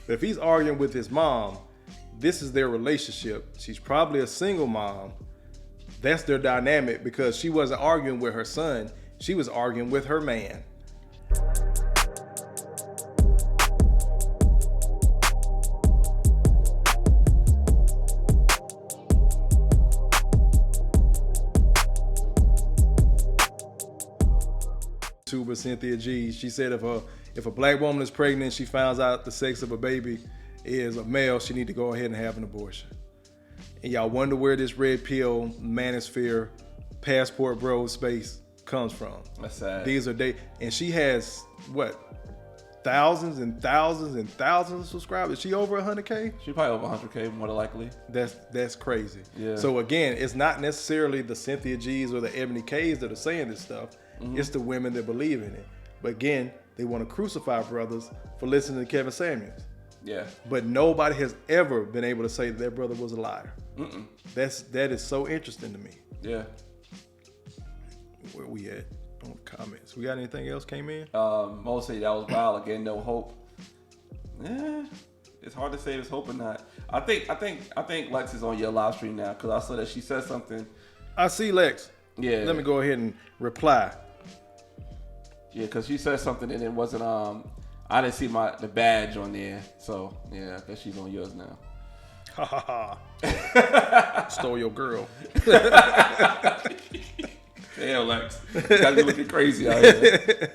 But if he's arguing with his mom, this is their relationship. She's probably a single mom. That's their dynamic because she wasn't arguing with her son. She was arguing with her man. Tuber Cynthia G. She said if a black woman is pregnant, she finds out the sex of a baby is a male, she need to go ahead and have an abortion. And y'all wonder where this red pill, manosphere, passport bro space comes from. That's sad. These are and she has what? Thousands and thousands and thousands of subscribers. Is she over 100K? She probably over 100K, more than likely. That's crazy. Yeah. So again, it's not necessarily the Cynthia G's or the Ebony K's that are saying this stuff. Mm-hmm. It's the women that believe in it. But again, they want to crucify brothers for listening to Kevin Samuels. Yeah. But nobody has ever been able to say that their brother was a liar. Mm-mm. That is so interesting to me. Yeah. Where we at on the comments? We got anything else came in? Mo say that was wild again. No hope. It's hard to say if it's hope or not. I think Lex is on your live stream now because I saw that she said something. I see Lex. Yeah. Let me go ahead and reply. Yeah, because she said something and it wasn't. I didn't see the badge on there, so yeah, I guess she's on yours now. Ha ha ha! Stole your girl. Damn, Lex, got me looking crazy out here.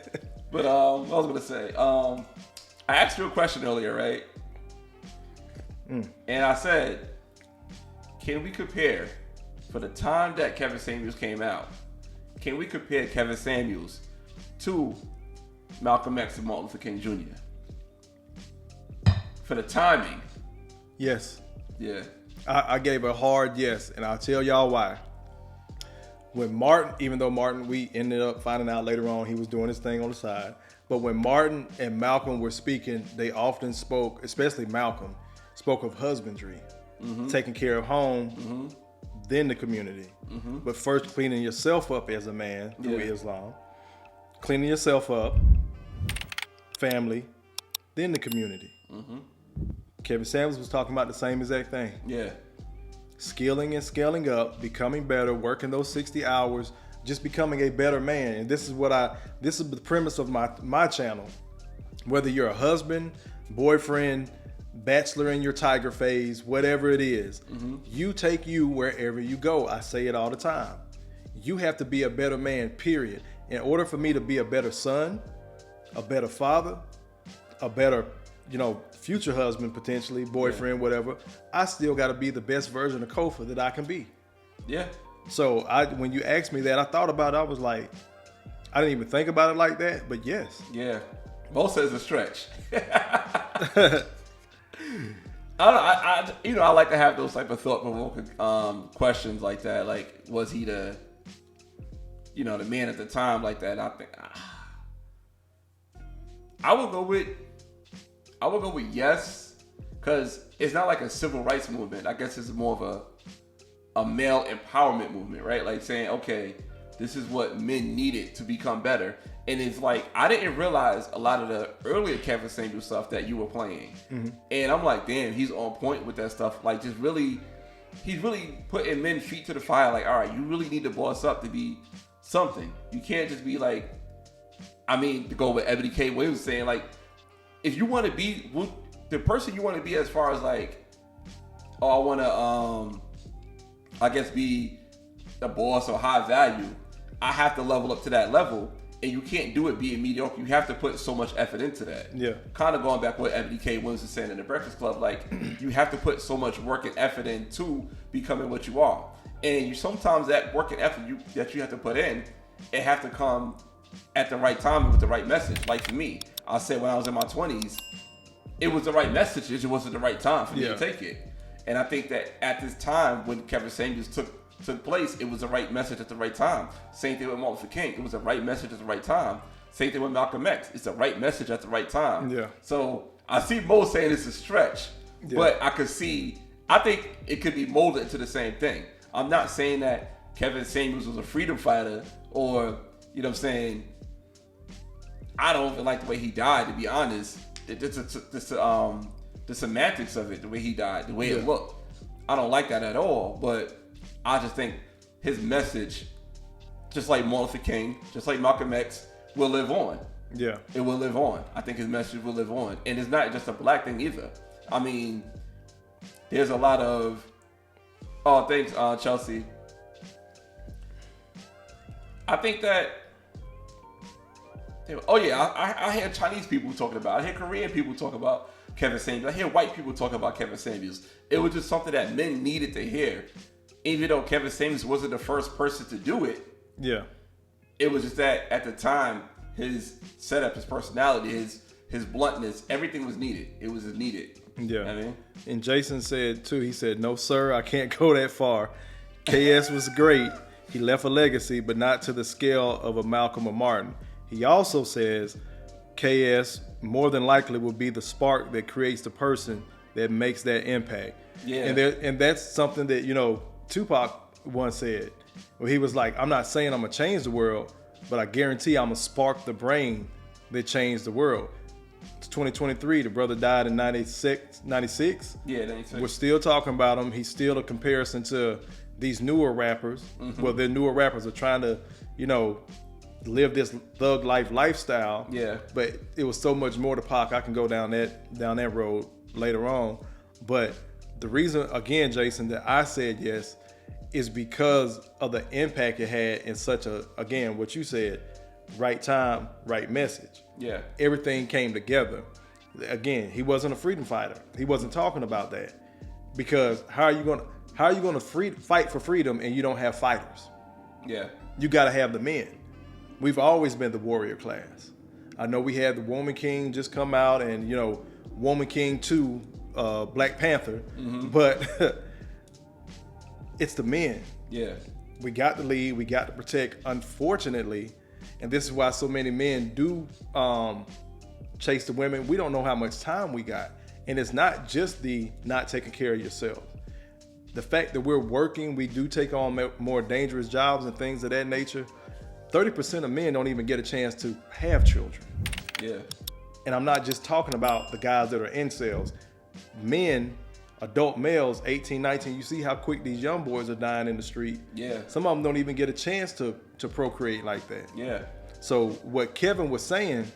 But what I was gonna say, I asked you a question earlier, right? And I said, can we compare for the time that Kevin Samuels came out? Can we compare Kevin Samuels to Malcolm X and Martin Luther King Jr.? For the timing. Yes. Yeah. I gave a hard yes, and I'll tell y'all why. When Martin, even though Martin, we ended up finding out later on he was doing his thing on the side, but when Martin and Malcolm were speaking, they often spoke, especially Malcolm, spoke of husbandry, taking care of home, then the community. But first cleaning yourself up as a man through Islam, cleaning yourself up, family, then the community. Kevin Samuels was talking about the same exact thing. Yeah. Skilling and scaling up, becoming better, working those 60 hours, just becoming a better man. And this is the premise of my channel. Whether you're a husband, boyfriend, bachelor in your tiger phase, whatever it is, you take you wherever you go. I say it all the time. You have to be a better man, period. In order for me to be a better son, a better father, a better, future husband, potentially, boyfriend, whatever, I still got to be the best version of Kofa that I can be. Yeah. So when you asked me that, I thought about it. I was like, I didn't even think about it like that, but yes. Yeah. Most says a stretch. I like to have those type of thought-provoking questions like that. Like, was he the man at the time like that? I think I would go with yes, because it's not like a civil rights movement. I guess it's more of a male empowerment movement, right? Like saying, okay, this is what men needed to become better. And it's like, I didn't realize a lot of the earlier Kevin Samuels stuff that you were playing. And I'm like, damn, he's on point with that stuff. Like, he's really putting men's feet to the fire. Like, all right, you really need to boss up to be something. You can't just be like, to go with Ebony K. Williams saying, like, if you want to be the person you want to be as far as like, I want to, be a boss or high value, I have to level up to that level. And you can't do it being mediocre. You have to put so much effort into that. Yeah. Kind of going back what Ebony K. Williams was saying in the Breakfast Club, like, you have to put so much work and effort into becoming what you are. And sometimes that work and effort that you have to put in, it have to come at the right time with the right message. Like for me, I said when I was in my 20s, it was the right message. It just wasn't the right time for me to take it. And I think that at this time when Kevin Samuels took place, it was the right message at the right time. Same thing with Martin Luther King. It was the right message at the right time. Same thing with Malcolm X. It's the right message at the right time. Yeah. So I see Mo saying it's a stretch, but I think it could be molded into the same thing. I'm not saying that Kevin Samuels was a freedom fighter or, I don't even like the way he died, to be honest. the semantics of it, the way he died, the way it looked. I don't like that at all, but I just think his message, just like Martin Luther King, just like Malcolm X, will live on. Yeah. It will live on. I think his message will live on. And it's not just a black thing either. I mean, there's a lot of... Oh, thanks, Chelsea. I think that... Oh, yeah, I hear Chinese people talking about it. I hear Korean people talk about Kevin Samuels. I hear white people talk about Kevin Samuels. It was just something that men needed to hear. Even though Kevin Samuels wasn't the first person to do it. Yeah. It was just that at the time, his setup, his personality, his bluntness, everything was needed. It was needed. Yeah. You know what I mean? And Jason said too, he said, "No, sir, I can't go that far. KS was great. He left a legacy, but not to the scale of a Malcolm or Martin." He also says KS more than likely will be the spark that creates the person that makes that impact. Yeah. And that's something that, you know, Tupac once said, where he was like, "I'm not saying I'm gonna change the world, but I guarantee I'm gonna spark the brain that changed the world." It's 2023. The brother died in 96. Yeah, 96. We're still talking about him. He's still a comparison to these newer rappers. Mm-hmm. Well, the newer rappers are trying to, you know, live this thug life lifestyle. Yeah. But it was so much more to Pac. I can go down that road later on. But the reason, again, Jason, that I said yes is because of the impact it had in such a, again, what you said, right time, right message. Yeah. Everything came together. Again, he wasn't a freedom fighter. He wasn't talking about that. Because how are you gonna fight for freedom and you don't have fighters? Yeah. You gotta have the men. We've always been the warrior class. I know we had the Woman King just come out and, you know, Woman King 2, Black Panther, but it's the men. Yeah. We got to lead, we got to protect. Unfortunately, and this is why so many men do chase the women, we don't know how much time we got. And it's not just the not taking care of yourself. The fact that we're working, we do take on more dangerous jobs and things of that nature. 30% of men don't even get a chance to have children. Yeah. And I'm not just talking about the guys that are incels. Men, adult males, 18, 19, you see how quick these young boys are dying in the street. Yeah. Some of them don't even get a chance to procreate like that. Yeah. So what Kevin was saying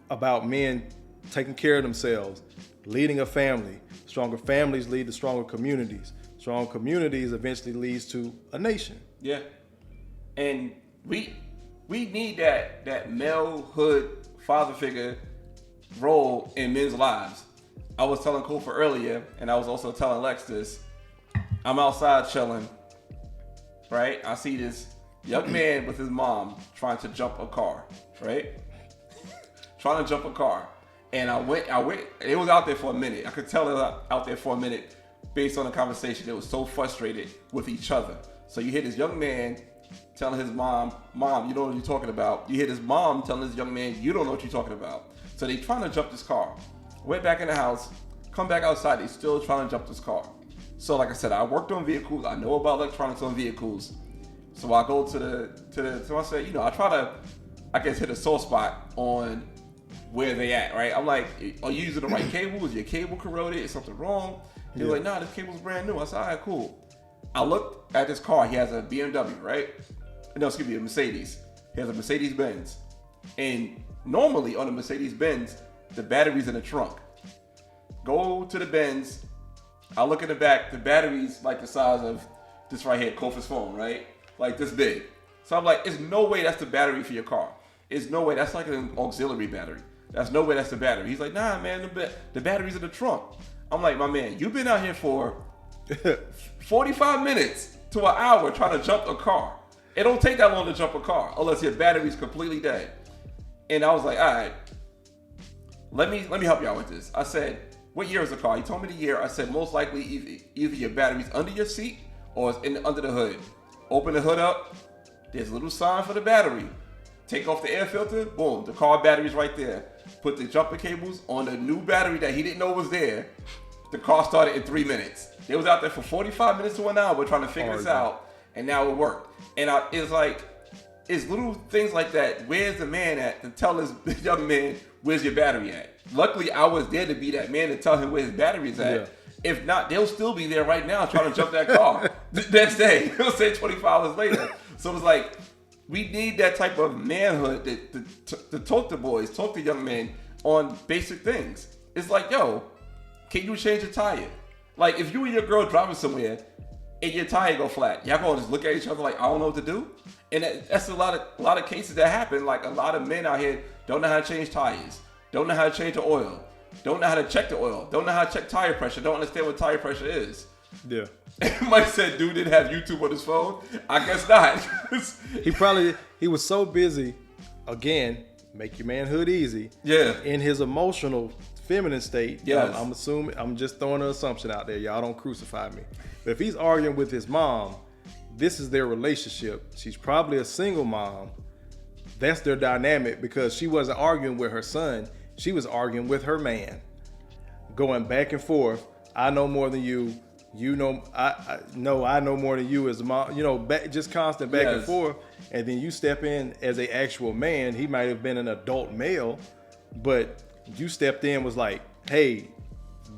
about men taking care of themselves, leading a family, stronger families lead to stronger communities. Strong communities eventually leads to a nation. Yeah. And we need that male hood father figure role in men's lives. I was telling Kofa earlier, and I was also telling Lex this. I'm outside chilling, right? I see this young man with his mom trying to jump a car, right? Trying to jump a car. And I went, it was out there for a minute. I could tell it was out there for a minute based on the conversation. They were so frustrated with each other. So you hear this young man telling his mom, "Mom, you don't know what you're talking about." You hear this mom telling this young man, "You don't know what you're talking about." So they trying to jump this car. Went back in the house, come back outside, they still trying to jump this car. So like I said, I worked on vehicles. I know about electronics on vehicles. So I go so I say, you know, I try to, I guess, hit a sore spot on where they at, right? I'm like, "Are you using the right cable? Is your cable corroded? Is something wrong?" They're like, "Nah, this cable's brand new." I said, "All right, cool." I looked at this car. He has a BMW, right? No, excuse me, a Mercedes. He has a Mercedes Benz. And normally on a Mercedes Benz, the battery's in the trunk. Go to the Benz. I look in the back. The battery's like the size of this right here, Kofa's phone, right? Like this big. So I'm like, there's no way that's the battery for your car. There's no way. That's like an auxiliary battery. There's no way that's the battery. He's like, "Nah, man, the battery's in the trunk." I'm like, "My man, you've been out here for 45 minutes to an hour trying to jump a car. It don't take that long to jump a car unless your battery's completely dead." And I was like, "All right, let me help you out with this." I said, "What year is the car?" He told me the year. I said, "Most likely either your battery's under your seat or it's under the hood." Open the hood up. There's a little sign for the battery. Take off the air filter. Boom, the car battery's right there. Put the jumper cables on the new battery that he didn't know was there. The car started in 3 minutes. They was out there for 45 minutes to an hour trying to figure this out, and now it worked. And it's like, it's little things like that. Where's the man at to tell his young man, where's your battery at? Luckily, I was there to be that man to tell him where his battery's at. Yeah. If not, they'll still be there right now trying to jump that car the next day. He'll say 25 hours later. So it's like, we need that type of manhood to talk to boys, talk to young men on basic things. It's like, yo, can you change a tire? Like, if you and your girl driving somewhere and your tire go flat, y'all gonna just look at each other like, I don't know what to do? And that's a lot of cases that happen. Like, a lot of men out here don't know how to change tires, don't know how to change the oil, don't know how to check the oil, don't know how to check tire pressure, don't understand what tire pressure is. Yeah. Mike said, dude didn't have YouTube on his phone. I guess not. he was so busy, again, make your manhood easy. Yeah. In his emotional feminine state. Yes. I'm assuming, I'm just throwing an assumption out there. Y'all don't crucify me. But if he's arguing with his mom, this is their relationship. She's probably a single mom. That's their dynamic, because she wasn't arguing with her son. She was arguing with her man. Going back and forth. I know more than you. You know, I know more than you as a mom. You know, just constant back and forth. And then you step in as an actual man. He might have been an adult male, but you stepped in, was like, hey,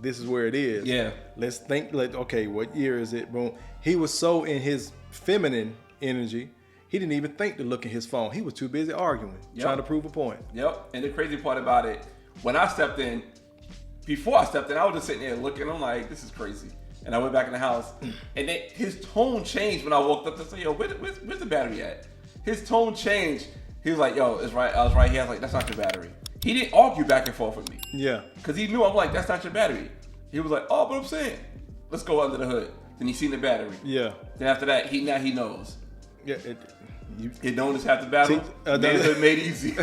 this is where it is. Yeah. Let's think, like, okay, what year is it? Boom. He was so in his feminine energy, he didn't even think to look at his phone. He was too busy arguing, trying to prove a point. Yep. And the crazy part about it, when I stepped in, before I stepped in, I was just sitting there looking. I'm like, this is crazy. And I went back in the house, and then his tone changed when I walked up to say, yo, where's the battery at? His tone changed. He was like, yo, it's right. I was right here. I was like, that's not your battery. He didn't argue back and forth with me. Yeah. Because he knew I'm like, that's not your battery. He was like, oh, but I'm saying, let's go under the hood. Then he seen the battery. Yeah. Then after that, he knows. Yeah. It known as half the battle. Manhood made easy.